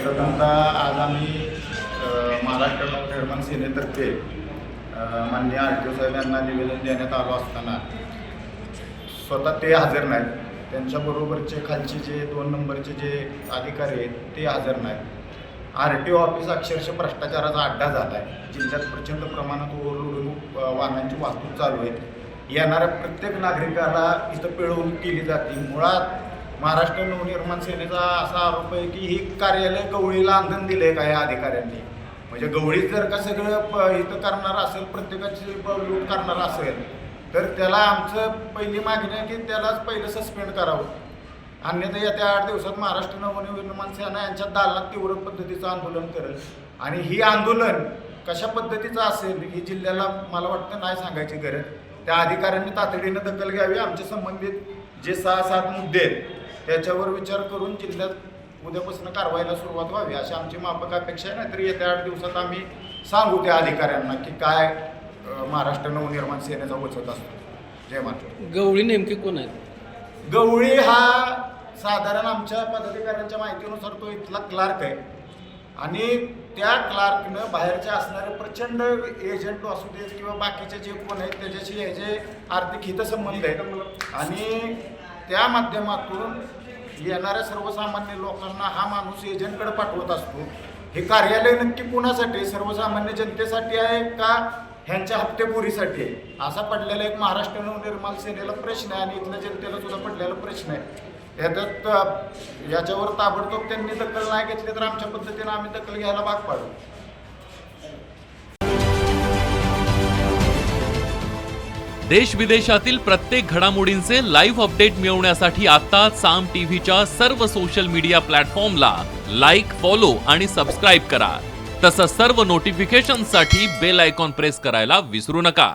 प्रथमतः आज आम्ही महाराष्ट्र नवनिर्माण सेनेतर्फे माननीय आर.टी.ओ. साहेब यांना निवेदन देण्यात आलो असताना स्वतः ते हजर नाहीत. त्यांच्याबरोबरचे खालचे जे 2 नंबरचे जे अधिकारी आहेत ते हजर नाहीत. आर.टी.ओ. ऑफिस अक्षरशः भ्रष्टाचाराचा अड्डा झाला आहे. जिल्ह्यात प्रचंड प्रमाणात ओव्हरलोडिंग वाहनांची वाहतूक चालू आहे. येणाऱ्या प्रत्येक नागरिकाला इथं पिळवणूक केली जाते. मुळात महाराष्ट्र नवनिर्माण सेनेचा असा आरोप आहे की ही कार्यालय गवळीला आंदण दिलं आहे का या अधिकाऱ्यांनी. म्हणजे गवळीत जर का सगळं इथं करणार असेल, प्रत्येकाची लूट करणार असेल, तर त्याला आमचं पहिली मागणी आहे की त्यालाच पहिलं सस्पेंड करावं. अन्यथा येत्या 8 दिवसात महाराष्ट्र नवनिर्माण सेना यांच्या दालनात तीव्र पद्धतीचं आंदोलन करेल. आणि ही आंदोलन कशा पद्धतीचं असेल ही जिल्ह्याला मला वाटतं नाही सांगायची गरज. त्या अधिकाऱ्यांनी तातडीनं दखल घ्यावी. आमच्या संबंधित जे 6-7 मुद्दे आहेत त्याच्यावर विचार करून जिल्ह्यात उद्यापासून कारवाईला सुरुवात व्हावी अशी आमची माफक अपेक्षा आहे. नाहीतर येत्या 8 दिवसात आम्ही सांगू त्या अधिकाऱ्यांना की काय महाराष्ट्र नवनिर्माण सेनेचा वचक असतो. जय महाराष्ट्र. गवळी नेमके कोण आहेत? गवळी हा साधारण आमच्या पदाधिकाऱ्यांच्या माहितीनुसार तो इथला क्लार्क आहे. आणि त्या क्लार्कनं बाहेरचे असणारे प्रचंड एजंट असू देत किंवा बाकीचे जे कोण आहेत त्याच्याशी ह्याचे आर्थिक हितसंबंध आहेत. आणि त्या माध्यमातून येणाऱ्या सर्वसामान्य लोकांना हा माणूस एजंटकडे पाठवत असतो. हे कार्यालय नक्की कुणासाठी, सर्वसामान्य जनतेसाठी आहे का ह्यांच्या हप्तेपुरीसाठी आहे, असा पडलेला एक महाराष्ट्र नवनिर्माण सेनेला प्रश्न आहे. आणि इथल्या जनतेला सुद्धा पडलेला प्रश्न आहे. त्याच्यात याच्यावर ताबडतोब त्यांनी दखल नाही घेतली तर आमच्या पद्धतीनं आम्ही दखल घ्यायला भाग पाडू. देश विदेशातील प्रत्येक घडामोडींचे लाईव्ह अपडेट मिळवण्यासाठी आता साम टीव्हीच्या सर्व सोशल मीडिया प्लॅटफॉर्मला लाईक, फॉलो आणि सबस्क्राईब करा. तसंच सर्व नोटिफिकेशनसाठी बेल आयकॉन प्रेस करायला विसरू नका.